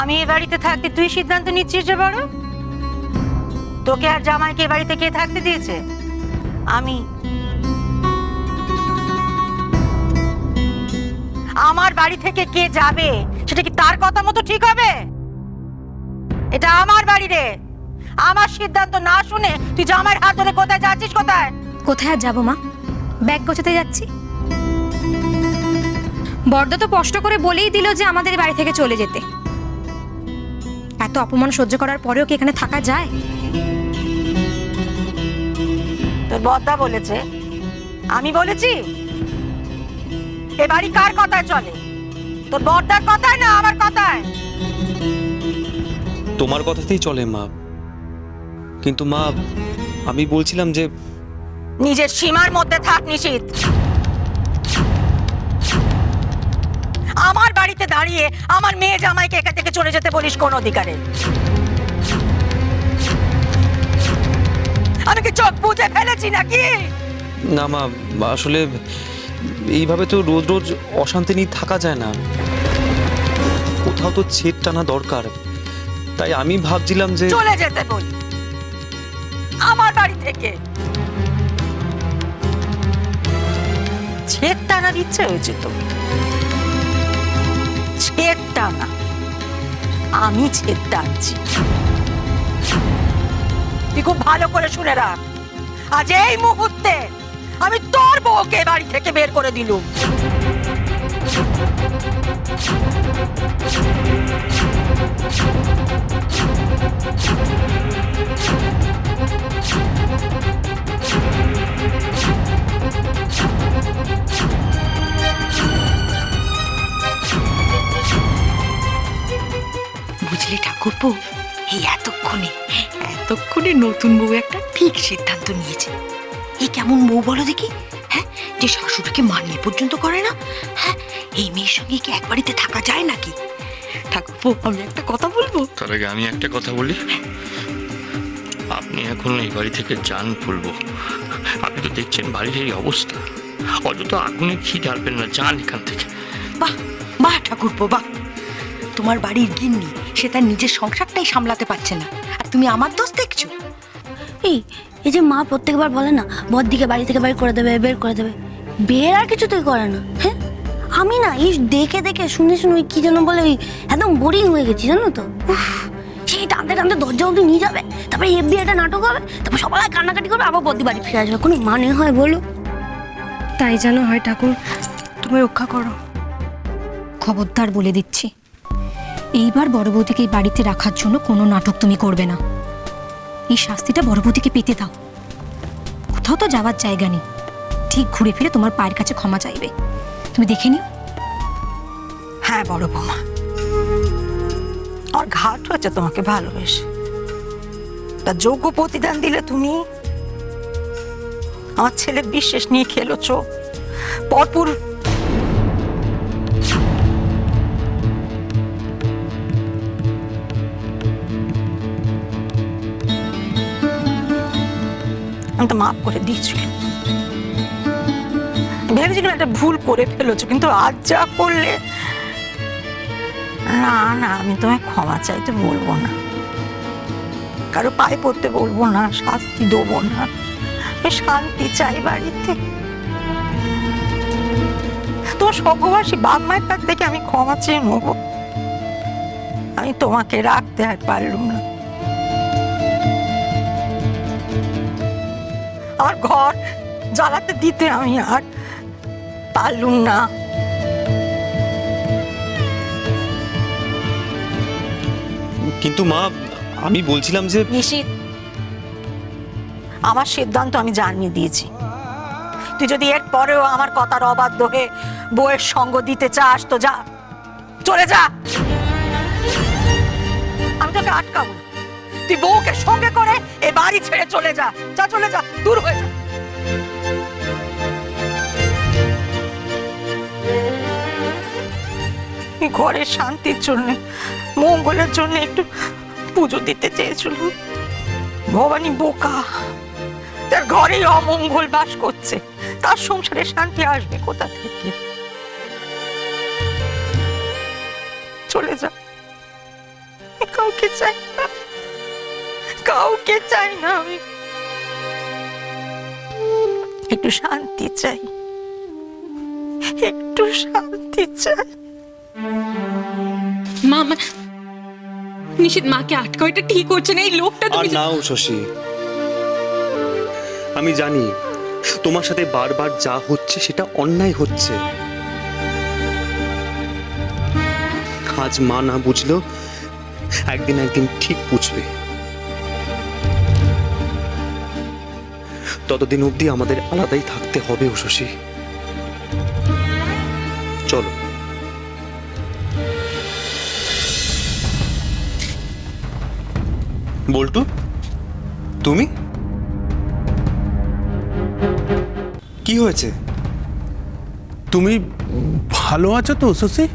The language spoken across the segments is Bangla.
আমি এ বাড়িতে থাকতে তুই সিদ্ধান্ত নিচ্ছিস যে বড়? তোকে আর জামাইকে এ বাড়িতে কে থাকতে দিয়েছে? আমি। আমার বাড়ি থেকে কে যাবে সেটা কি তার কথা মতো ঠিক হবে? এটা আমার বাড়ি রে। আমার সিদ্ধান্ত না শুনে তুই জামাইয়ের হাত ধরে কোথায় যাচ্ছিস? কোথায় কোথায় আর যাবো মা, ব্যাগ গোছাতে যাচ্ছি। বড়দা তো কষ্ট করে বলেই দিল যে আমাদের বাড়ি থেকে চলে যেতে। এত অপমান সহ্য করার পরেও কি এখানে থাকা যায়? তোর বড়দা বলেছে? আমি বলেছি? এ বাড়ি কার কথায় চলে? তোর বড়দার কথায় না আমার কথায়? তোমার কথাতেই চলে মা, কিন্তু মা আমি বলছিলাম যে নিজের সীমার মধ্যে থাক নিশীথ। আমার বাড়িতে দাঁড়িয়ে আমার মেয়ে জামাইকে এখান থেকে চলে যেতে বলিস কোন অধিকারে? আমি কি চোখ বুঝে ফেলেছি নাকি? না মা, আসলে এইভাবে তো রোজ রোজ অশান্তি নিয়ে থাকা যায় না, কোথাও তো ছেদ টানা দরকার। তাই আমি ভাবছিলাম যে চলে যেতে বলি আমার বাড়ি থেকে। ছেদ টানার ইচ্ছে হয়েছে তো? ছেদ টানা? আমি ছেদ টানছি? তুই খুব ভালো করে শুনে রাখ, আজ এই মুহূর্তে আমি তোর বউকে বাড়ি থেকে বের করে দিলুম। বুঝলে ঠাকুরপো, এই এতক্ষণে নতুন বউ একটা ঠিক সিদ্ধান্ত নিয়েছে। এই কেমন বউ বলো দেখি? হ্যাঁ, যে শাশুড়িকে মারনি পর্যন্ত করে না। হ্যাঁ, এই মেয়ের সঙ্গে কি এক বাড়িতে থাকা যায় নাকি? ঠাকুরপো, আমি একটা কথা বলবো? তার আগে আমি একটা কথা বলি। আপনি এখন এই বাড়ি থেকে যান বলবো। আপনি তো দেখছেন বাড়ির এই অবস্থা, অযথা আগুনে ঘি ঢালবেন না, যান এখান থেকে। বাহ বাহ ঠাকুরপো, বাহ। তোমার বাড়ির গিন্নি সে তার নিজের সংসারটাই সামলাতে পারছে না, আর তুমি আমার দোষ দেখছো? এই যে মা প্রত্যেকবার বলে না বড়দিকে বাড়ি থেকে বের করে দেবে, বের করে দেবে, বের আর কিছুতেই করে না। হ্যাঁ, আমি না এই দেখে দেখে শুনে শুনে ওই কি যেন বলে ওই একদম বোরিং হয়ে গেছি, জানো তো। উফ, সেই টানতে টানতে দরজা অব্দি নিয়ে যাবে, তারপরে এফবি একটা নাটক হবে, তারপর সবাই কান্নাকাটি করবে, আবার বড়দি বাড়ি ফিরে আসবে। কোনো মানে হয় বলো? তাই যেন হয় ঠাকুর, তুমি রক্ষা করো। খবরদার বলে দিচ্ছি, এইবার বড় বৌদিকে এই বাড়িতে রাখার জন্য কোনো নাটক তুমি করবে না। এই শাস্তিটা বড় বৌদিকে পেতে দাও। কোথাও তো যাওয়ার জায়গা নেই, ঠিক ঘুরে ফিরে তোমার পায়ের কাছে ক্ষমা চাইবে। তুমি দেখে নিও। হ্যাঁ বড় বৌমা, আর ঘাট হয়েছে তোমাকে ভালোবেসে, তার যোগ্য প্রতিদান দিলে তুমি। আমার ছেলের বিশ্বাস নিয়ে খেলেছ, পরপুর আমি তো মাফ করে দিয়েছিল, ভেবেছিলাম একটা ভুল করে ফেলেছো, কিন্তু আজ যা করলে। না না, আমি তোমায় ক্ষমা চাইতে বলবো না, কারো পায়ে পড়তে বলবো না, শাস্তি দেবো না। আমি শান্তি চাই বাড়িতে। তোমার স্বর্গবাসী বাপ মায়ের কাছ থেকে আমি ক্ষমা চেয়ে নেবো। আমি তোমাকে রাখতে আর পারলুম না, আমার ঘর জ্বালাতে দিতে আমি আর পারলুম না। কিন্তু মা আমি বলছিলাম যে নিশীথ, আমার সিদ্ধান্ত আমি জানিয়ে দিয়েছি। তুই যদি এর পরেও আমার কথার অবাধ্য হয়ে বউয়ের সঙ্গ দিতে চাস তো যা, চলে যা। আমি তোকে আটকাবো না। তুই বউকে সঙ্গে করে এ বাড়ি ছেড়ে চলে যা, যা চলে যা, দূর হয়ে যা। ঘরের শান্তির জন্য, মঙ্গলের জন্য একটু পুজো দিতে চেয়েছিলাম। ভবানী বোকা, তার ঘরেই অমঙ্গল বাস করছে, তার সংসারে শান্তি আসবে কোথা থেকে? চলে যা। কাউকে চাই না, কাউকে চাই না আমি। একটু শান্তি চাই, একটু শান্তি চাই। মা নিশিত মাকে আটকাও, এটা ঠিক হচ্ছে না। এই লোকটা আর তুমি নাও শশী, আমি জানি তোমার সাথে বারবার যা হচ্ছে সেটা অন্যায় হচ্ছে। আজ মা না বুঝলেও একদিন একদিন ঠিক বুঝবে। ততদিন অবধি আমাদের আলাদাই থাকতে হবে ও শশী। চলো। বল্টু, তুমি? কি হয়েছে? তুমি ভালো আছো তো শশী?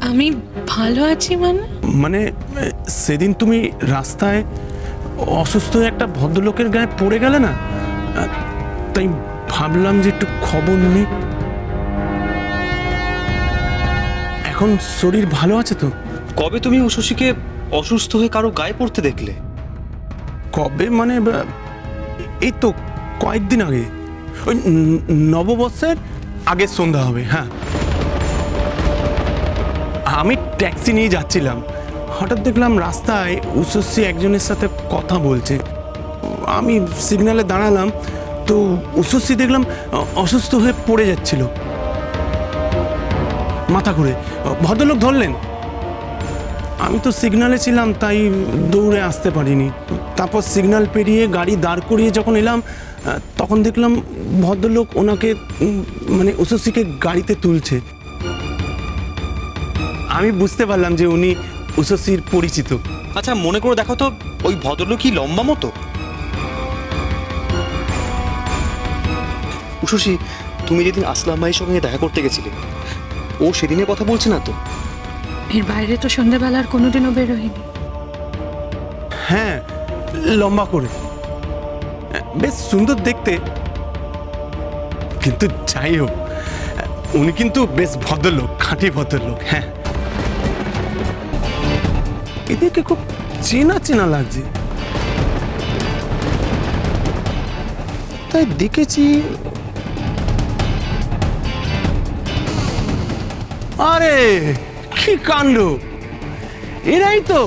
আমি ভালো আছি মানে সেদিন তুমি রাস্তায় অসুস্থ হয়ে একটা ভদ্রলোকের গায়ে পড়ে গেলে না, তাই ভাবলাম যে একটু খবর নিই। এখন শরীর ভালো আছে তো? কবে তুমি শশীকে অসুস্থ হয়ে কারো গায়ে পড়তে দেখলে? কবে মানে এই তো কয়েকদিন আগে, ওই নববর্ষের আগের সন্ধ্যা হবে। হ্যাঁ, আমি ট্যাক্সি নিয়ে যাচ্ছিলাম, হঠাৎ দেখলাম রাস্তায় উষসী একজনের সাথে কথা বলছে। আমি সিগন্যালে দাঁড়ালাম, তো উষসী দেখলাম অসুস্থ হয়ে পড়ে যাচ্ছিল মাথা ঘুরে। ভদ্রলোক ধরলেন, আমি তো সিগন্যালে ছিলাম তাই দৌড়ে আসতে পারিনি। তারপর সিগন্যাল পেরিয়ে গাড়ি দাঁড় করিয়ে যখন এলাম, তখন দেখলাম ভদ্রলোক ওনাকে মানে উষসীকে গাড়িতে তুলছে। আমি বুঝতে পারলাম যে উনি উষসীর পরিচিত। আচ্ছা, মনে করে দেখো তো, ওই ভদ্রলোক কি লম্বা মতো? উষসী, তুমি যেদিন আসলাম ভাইয়ের সঙ্গে দেখা করতে গেছিলে, ও সেদিনের কথা বলছে না তো? এর বাইরে তো সন্ধ্যাবেলার কোনোদিনও বেরোয়নি। হ্যাঁ, লম্বা করে, বেশ সুন্দর দেখতে। কিন্তু যাই হোক, উনি কিন্তু বেশ ভদ্রলোক, খাঁটি ভদ্রলোক। হ্যাঁ, এদেরকে খুব চেনা চেনা লাগছে, তাই দেখেছি। আরে কি কাণ্ড, এরাই তো।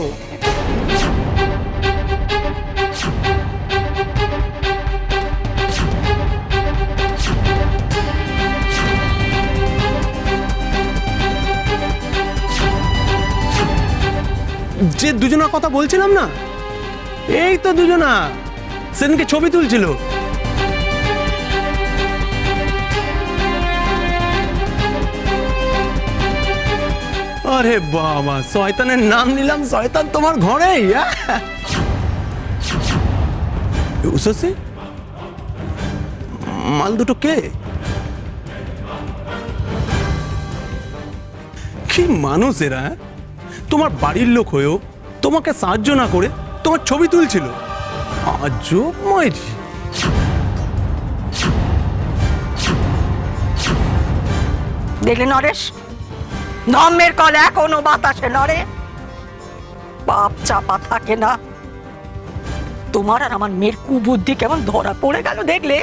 যে দুজনের কথা বলছিলাম না, এই তো দুজনা সেদিনকে ছবি তুলছিল। আরে বাবা, শয়তানের নাম নিলাম, শয়তান তোমার ঘরেই। উষসী, মাল দুটো কে? কি মানুষ এরা! তোমার বাড়ির লোক হয়েও তোমাকে সাহায্য না করে তোমার ছবি তুলছিল। আজব মাইরি। দেখলে নরেশ, ধর্মের কল এখনো বাতাসে নড়ে, পাপ চাপা থাকে না। তোমার আর আমার মেয়ের কুবুদ্ধি কেমন ধরা পড়ে গেল দেখলে?